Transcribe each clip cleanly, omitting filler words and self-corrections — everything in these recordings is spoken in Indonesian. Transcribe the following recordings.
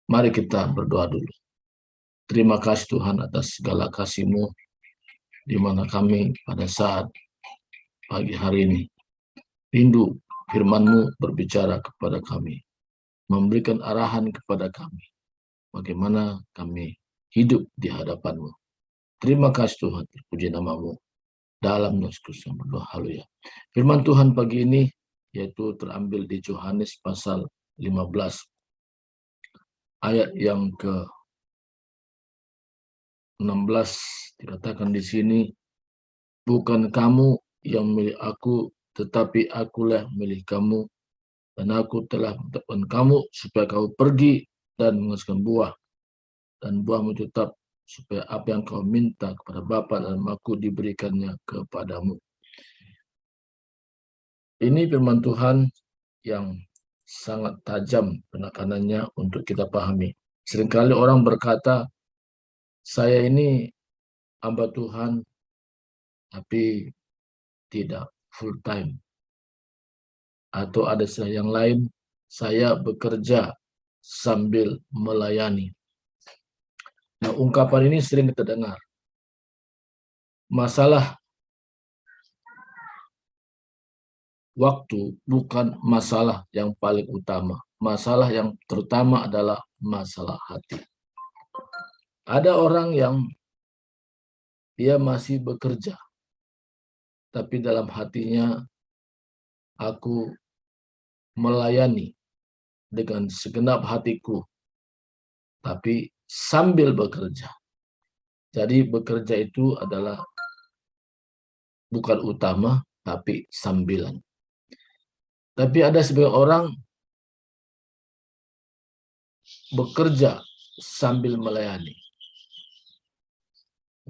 Mari kita berdoa dulu. Terima kasih Tuhan atas segala kasih-Mu di mana kami pada saat pagi hari ini rindu firman-Mu berbicara kepada kami, memberikan arahan kepada kami, bagaimana kami hidup di hadapan-Mu. Terima kasih Tuhan, terpuji nama-Mu. Dalam Yesus Kristus yang berdoa, haleluya. Firman Tuhan pagi ini yaitu terambil di Yohanes pasal 15 ayat yang ke 16, dikatakan di sini, bukan kamu yang milih aku, tetapi akulah milih kamu, dan aku telah menetapkan kamu supaya kamu pergi dan menghasilkan buah, dan buahmu tetap, supaya apa yang kau minta kepada Bapa dalam aku diberikannya kepadamu. Ini firman Tuhan yang sangat tajam penekanannya untuk kita pahami. Seringkali orang berkata, saya ini hamba Tuhan, tapi tidak full time. Atau ada yang lain, saya bekerja sambil melayani. Nah, ungkapan ini sering kita dengar. Masalah waktu bukan masalah yang paling utama. Masalah yang terutama adalah masalah hati. Ada orang yang dia masih bekerja, tapi dalam hatinya, aku melayani dengan segenap hatiku, tapi sambil bekerja. Jadi bekerja itu adalah bukan utama, tapi sambilan. Tapi ada sebagian orang bekerja sambil melayani.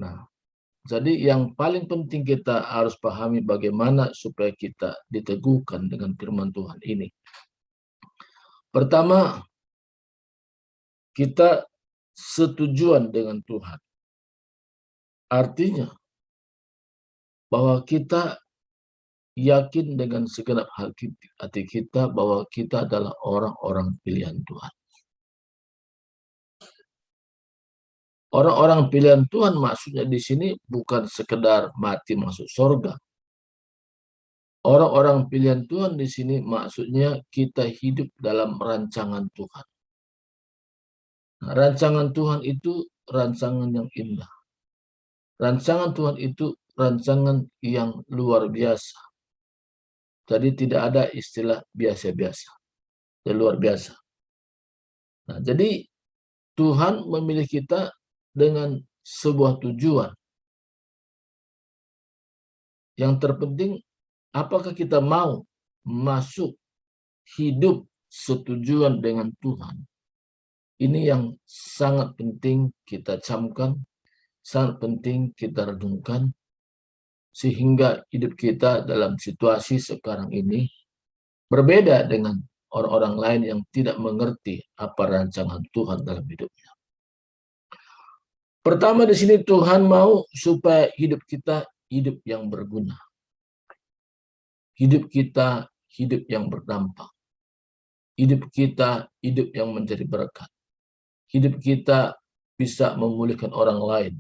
Nah, jadi yang paling penting kita harus pahami bagaimana supaya kita diteguhkan dengan firman Tuhan ini. Pertama, kita setujuan dengan Tuhan. Artinya bahwa kita yakin dengan segenap hati kita bahwa kita adalah orang-orang pilihan Tuhan. Orang-orang pilihan Tuhan maksudnya di sini bukan sekedar mati masuk surga. Orang-orang pilihan Tuhan di sini maksudnya kita hidup dalam rancangan Tuhan. Nah, rancangan Tuhan itu rancangan yang indah. Rancangan Tuhan itu rancangan yang luar biasa. Jadi tidak ada istilah biasa-biasa. Yang luar biasa. Nah, jadi Tuhan memilih kita dengan sebuah tujuan. Yang terpenting, apakah kita mau masuk hidup setujuan dengan Tuhan? Ini yang sangat penting kita camkan, sangat penting kita renungkan, sehingga hidup kita dalam situasi sekarang ini berbeda dengan orang-orang lain yang tidak mengerti apa rancangan Tuhan dalam hidupnya. Pertama di sini Tuhan mau supaya hidup kita hidup yang berguna. Hidup kita hidup yang berdampak. Hidup kita hidup yang menjadi berkat. Hidup kita bisa memulihkan orang lain.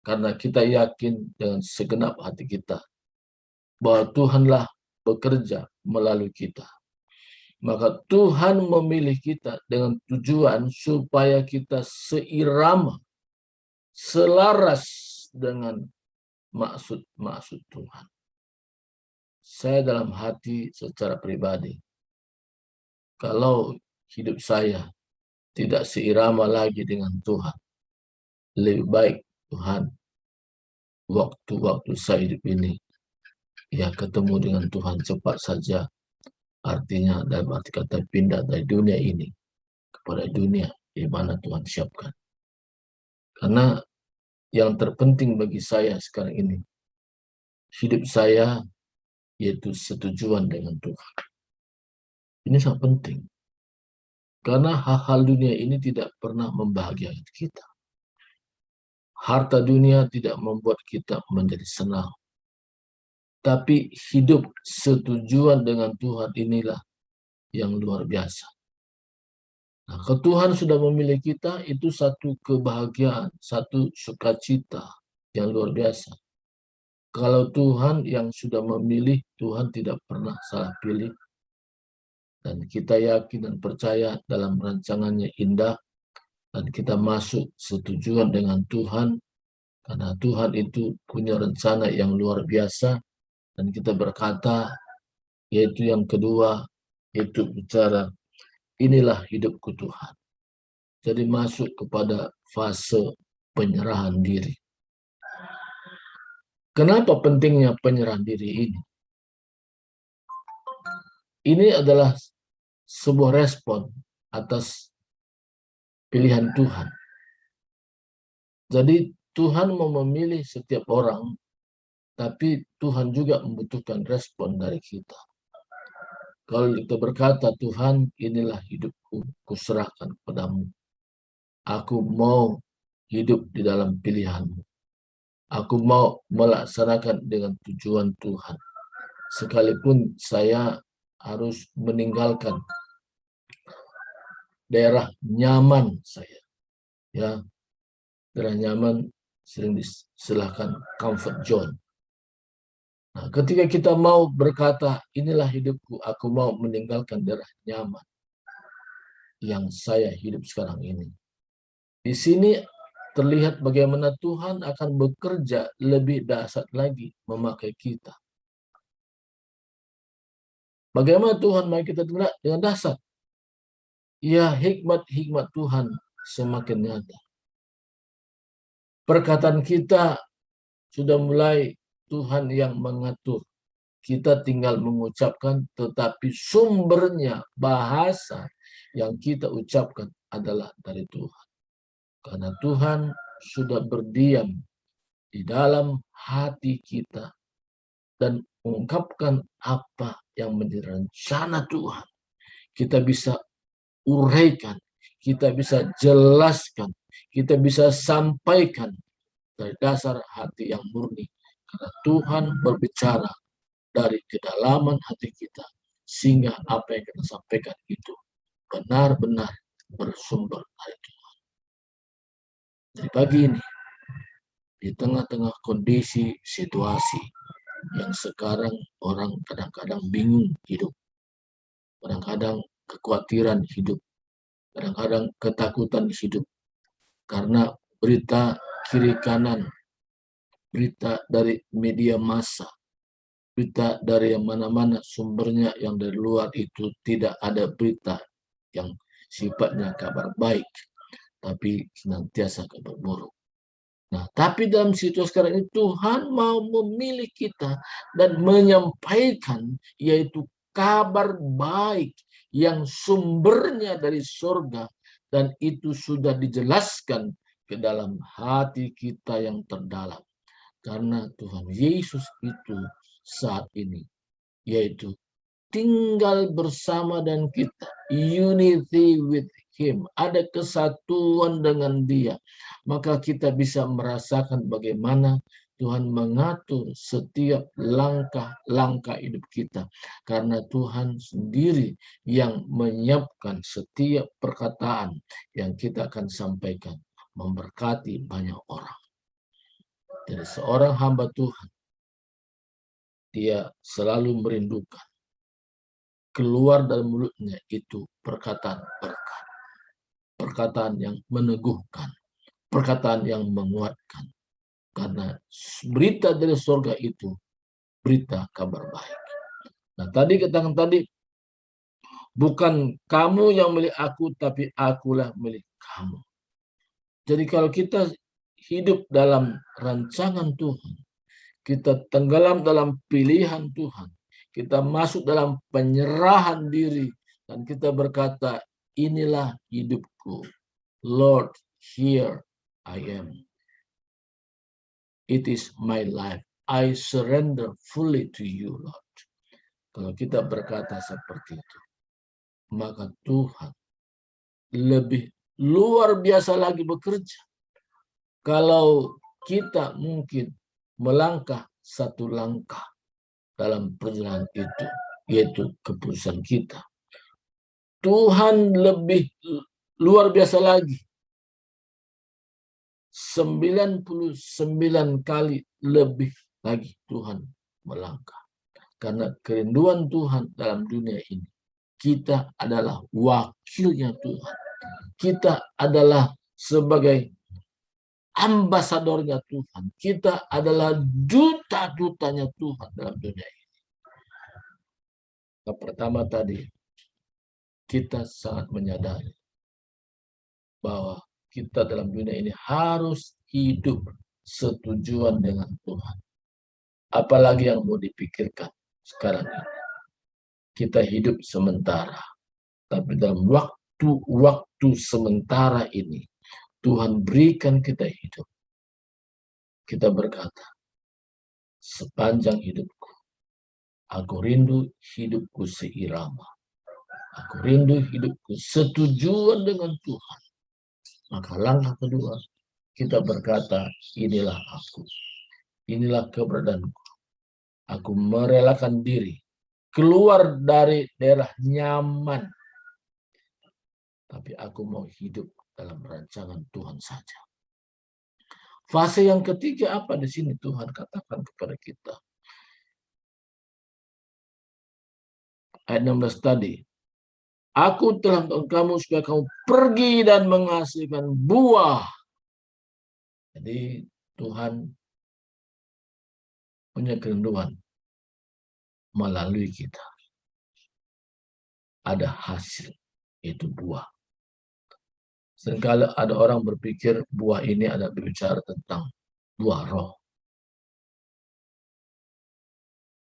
Karena kita yakin dengan segenap hati kita bahwa Tuhanlah bekerja melalui kita. Maka Tuhan memilih kita dengan tujuan supaya kita seirama, selaras dengan maksud-maksud Tuhan. Saya dalam hati secara pribadi, kalau hidup saya tidak seirama lagi dengan Tuhan, lebih baik Tuhan, waktu-waktu saya hidup ini, ya ketemu dengan Tuhan cepat saja. Artinya dalam arti kata pindah dari dunia ini kepada dunia di mana Tuhan siapkan. Karena yang terpenting bagi saya sekarang ini, hidup saya yaitu setujuan dengan Tuhan. Ini sangat penting. Karena hal-hal dunia ini tidak pernah membahagiakan kita. Harta dunia tidak membuat kita menjadi senang. Tapi hidup setujuan dengan Tuhan inilah yang luar biasa. Nah, kalau Tuhan sudah memilih kita, itu satu kebahagiaan, satu sukacita yang luar biasa. Kalau Tuhan yang sudah memilih, Tuhan tidak pernah salah pilih. Dan kita yakin dan percaya dalam rancangannya indah. Dan kita masuk setujuan dengan Tuhan. Karena Tuhan itu punya rencana yang luar biasa. Dan kita berkata, yaitu yang kedua, itu bicara, inilah hidupku Tuhan. Jadi masuk kepada fase penyerahan diri. Kenapa pentingnya penyerahan diri ini? Ini adalah sebuah respon atas pilihan Tuhan. Jadi Tuhan mau memilih setiap orang, tapi Tuhan juga membutuhkan respon dari kita. Kalau kita berkata, Tuhan, inilah hidupku, kuserahkan kepadamu. Aku mau hidup di dalam pilihan-Mu. Aku mau melaksanakan dengan tujuan Tuhan. Sekalipun saya harus meninggalkan daerah nyaman saya. Ya, daerah nyaman sering disilahkan comfort zone. Nah, ketika kita mau berkata, inilah hidupku, aku mau meninggalkan daerah nyaman yang saya hidup sekarang ini. Di sini terlihat bagaimana Tuhan akan bekerja lebih dahsyat lagi memakai kita. Bagaimana Tuhan memakai kita dengan dahsyat? Ya, hikmat-hikmat Tuhan semakin nyata. Perkataan kita sudah mulai Tuhan yang mengatur. Kita tinggal mengucapkan, tetapi sumbernya, bahasa yang kita ucapkan adalah dari Tuhan. Karena Tuhan sudah berdiam di dalam hati kita dan mengungkapkan apa yang menjadi rencana Tuhan. Kita bisa uraikan, kita bisa jelaskan, kita bisa sampaikan dari dasar hati yang murni. Karena Tuhan berbicara dari kedalaman hati kita, sehingga apa yang kita sampaikan itu benar-benar bersumber dari Tuhan. Jadi pagi ini, di tengah-tengah kondisi situasi yang sekarang orang kadang-kadang bingung hidup, kadang-kadang kekhawatiran hidup, kadang-kadang ketakutan hidup, karena berita kiri kanan, berita dari media massa, berita dari mana-mana sumbernya yang dari luar itu tidak ada berita yang sifatnya kabar baik, tapi senantiasa kabar buruk. Nah, tapi dalam situasi sekarang ini Tuhan mau memilih kita dan menyampaikan yaitu kabar baik yang sumbernya dari surga dan itu sudah dijelaskan ke dalam hati kita yang terdalam. Karena Tuhan Yesus itu saat ini yaitu tinggal bersama dan kita, unity with Him, ada kesatuan dengan Dia, maka kita bisa merasakan bagaimana Tuhan mengatur setiap langkah-langkah hidup kita, karena Tuhan sendiri yang menyiapkan setiap perkataan yang kita akan sampaikan, memberkati banyak orang. Dari seorang hamba Tuhan, dia selalu merindukan keluar dari mulutnya itu perkataan berkat, perkataan yang meneguhkan, perkataan yang menguatkan. Karena berita dari surga itu berita kabar baik. Nah, tadi katakan tadi, bukan kamu yang milik aku, tapi akulah milik kamu. Jadi kalau kita hidup dalam rancangan Tuhan, kita tenggelam dalam pilihan Tuhan, kita masuk dalam penyerahan diri, dan kita berkata, inilah hidupku. Lord, here I am. It is my life. I surrender fully to you, Lord. Kalau kita berkata seperti itu, maka Tuhan lebih luar biasa lagi bekerja. Kalau kita mungkin melangkah satu langkah dalam perjalanan itu, yaitu keputusan kita, Tuhan lebih luar biasa lagi. 99 kali lebih lagi Tuhan melangkah. Karena kerinduan Tuhan dalam dunia ini, kita adalah wakilnya Tuhan. Kita adalah sebagai ambasadornya Tuhan. Kita adalah duta-dutanya Tuhan dalam dunia ini. Yang pertama tadi, kita sangat menyadari bahwa kita dalam dunia ini harus hidup setujuan dengan Tuhan. Apalagi yang mau dipikirkan sekarang ini. Kita hidup sementara. Tapi dalam waktu sementara ini, Tuhan berikan kita hidup. Kita berkata, sepanjang hidupku, aku rindu hidupku seirama. Aku rindu hidupku setujuan dengan Tuhan. Maka langkah kedua, kita berkata, inilah aku. Inilah keberadaanku. Aku merelakan diri keluar dari daerah nyaman. Tapi aku mau hidup dalam rancangan Tuhan saja. Fase yang ketiga apa di sini Tuhan katakan kepada kita? Ayat 16 tadi. Aku telah untuk kamu supaya kamu pergi dan menghasilkan buah. Jadi Tuhan punya kerinduan melalui kita. Ada hasil, itu buah. Seringkali ada orang berpikir buah ini ada berbicara tentang buah roh.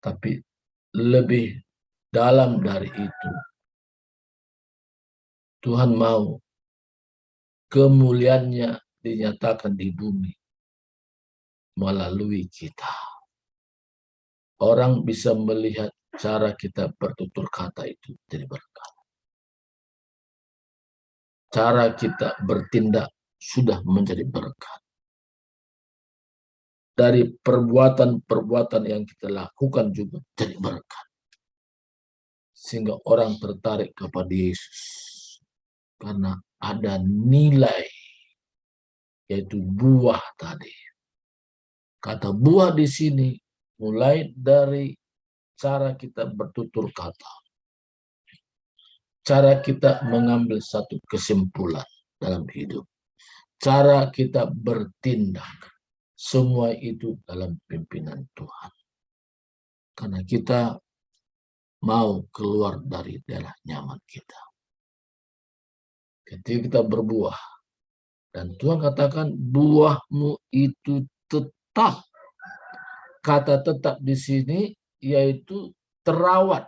Tapi lebih dalam dari itu, Tuhan mau kemuliaannya dinyatakan di bumi melalui kita. Orang bisa melihat cara kita bertutur kata itu jadi berkat. Cara kita bertindak sudah menjadi berkat. Dari perbuatan-perbuatan yang kita lakukan juga jadi berkat. Sehingga orang tertarik kepada Yesus. Karena ada nilai, yaitu buah tadi. Kata buah di sini mulai dari cara kita bertutur kata. Cara kita mengambil satu kesimpulan dalam hidup. Cara kita bertindak. Semua itu dalam pimpinan Tuhan. Karena kita mau keluar dari daerah nyaman kita. Ketika kita berbuah. Dan Tuhan katakan buahmu itu tetap. Kata tetap di sini yaitu terawat.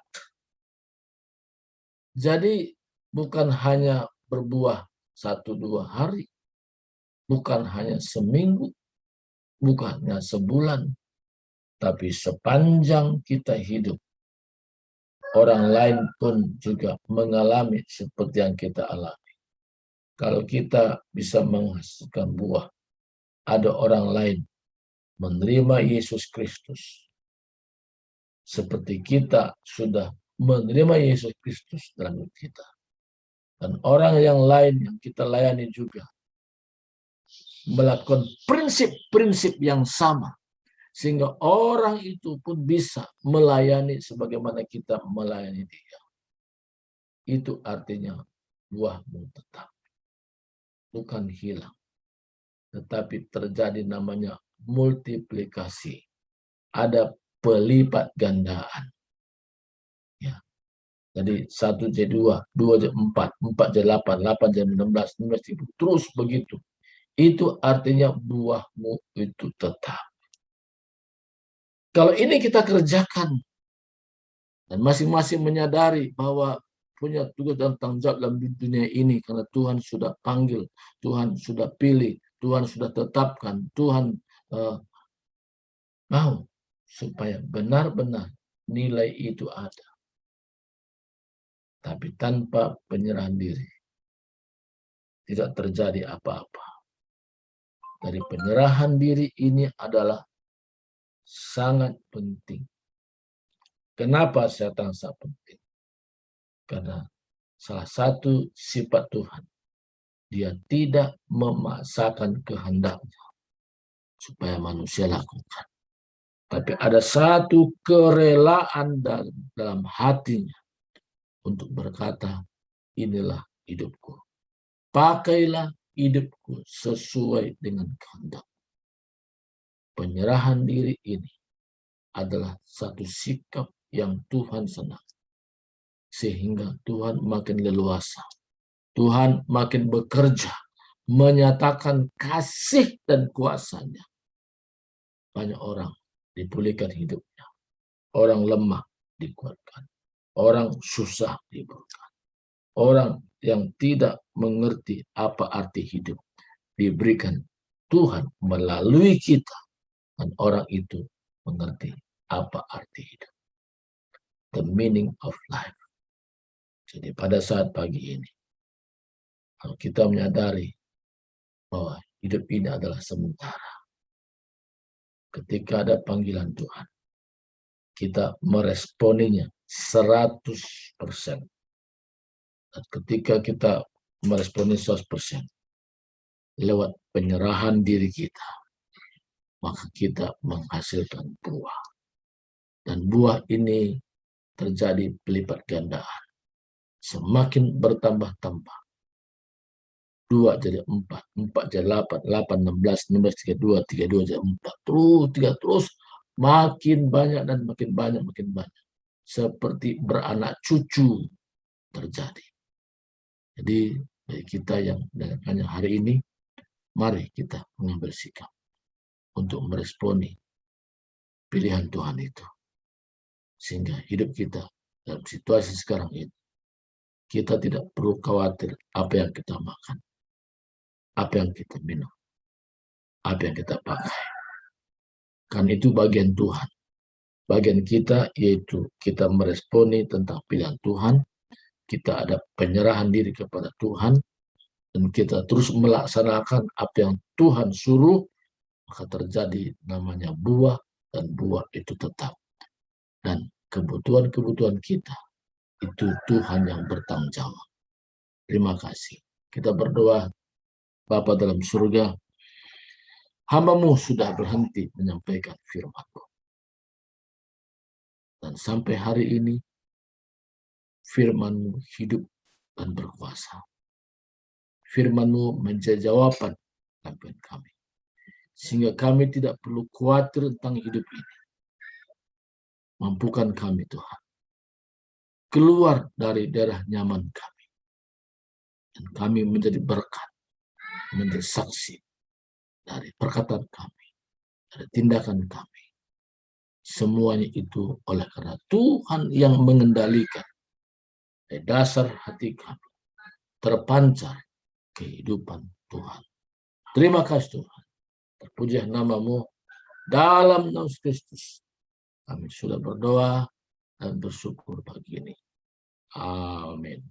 Jadi bukan hanya berbuah 1-2 hari. Bukan hanya seminggu. Bukan hanya sebulan. Tapi sepanjang kita hidup. Orang lain pun juga mengalami seperti yang kita alami. Kalau kita bisa menghasilkan buah. Ada orang lain menerima Yesus Kristus. Seperti kita sudah menerima Yesus Kristus dalam hidup kita. Dan orang yang lain yang kita layani juga melakukan prinsip-prinsip yang sama. Sehingga orang itu pun bisa melayani sebagaimana kita melayani dia. Itu artinya buahmu tetap. Bukan hilang. Tetapi terjadi namanya multiplikasi. Ada pelipat gandaan. Ya. Jadi 1 jadi 2, 2 jadi 4, 4 jadi 8, 8 jadi 16, 16 jadi terus begitu. Itu artinya buahmu itu tetap. Kalau ini kita kerjakan, dan masing-masing menyadari bahwa punya tugas dan tanggung jawab dalam dunia ini, karena Tuhan sudah panggil, Tuhan sudah pilih, Tuhan sudah tetapkan, Tuhan mau supaya benar-benar nilai itu ada. Tapi tanpa penyerahan diri, tidak terjadi apa-apa. Dari penyerahan diri ini adalah sangat penting. Kenapa saya sangat penting? Karena salah satu sifat Tuhan Dia tidak memaksakan kehendaknya supaya manusia lakukan. Tapi ada satu kerelaan dalam hatinya untuk berkata, inilah hidupku. Pakailah hidupku sesuai dengan kehendak. Penyerahan diri ini adalah satu sikap yang Tuhan senang. Sehingga Tuhan makin leluasa. Tuhan makin bekerja, menyatakan kasih dan kuasanya. Banyak orang dipulihkan hidupnya. Orang lemah dikuatkan. Orang susah diberikan. Orang yang tidak mengerti apa arti hidup diberikan Tuhan melalui kita. Dan orang itu mengerti apa arti hidup. The meaning of life. Jadi pada saat pagi ini, kalau kita menyadari bahwa hidup ini adalah sementara. Ketika ada panggilan Tuhan, kita meresponinya 100%. Dan ketika kita meresponi 100%, lewat penyerahan diri kita, maka kita menghasilkan buah. Dan buah ini terjadi pelipat gandaan. Semakin bertambah-tambah. 2 jadi 4, 4 jadi 8, 8, 16, 16, 32, 32 jadi 4. Terus, makin banyak dan makin banyak, makin banyak. Seperti beranak cucu terjadi. Jadi, bagi kita yang hanya hari ini, mari kita mengambil sikap untuk meresponi pilihan Tuhan itu. Sehingga hidup kita dalam situasi sekarang ini, kita tidak perlu khawatir apa yang kita makan, apa yang kita minum, apa yang kita pakai. Kan itu bagian Tuhan. Bagian kita yaitu kita meresponi tentang pilihan Tuhan, kita ada penyerahan diri kepada Tuhan, dan kita terus melaksanakan apa yang Tuhan suruh, maka terjadi namanya buah, dan buah itu tetap. Dan kebutuhan-kebutuhan kita, itu Tuhan yang bertanggung jawab. Terima kasih. Kita berdoa, Bapa dalam surga, hamba-Mu sudah berhenti menyampaikan firman-Mu. Dan sampai hari ini, firman-Mu hidup dan berkuasa. Firman-Mu menjadi jawaban dalam kami. Sehingga kami tidak perlu khawatir tentang hidup ini. Mampukan kami Tuhan. Keluar dari daerah nyaman kami. Dan kami menjadi berkat. Menjadi saksi. Dari perkataan kami. Dari tindakan kami. Semuanya itu oleh karena Tuhan yang mengendalikan. Dari dasar hati kami. Terpancar kehidupan Tuhan. Terima kasih Tuhan. Terpujilah nama-Mu dalam nama Kristus. Kami sudah berdoa dan bersyukur pagi ini. Amin.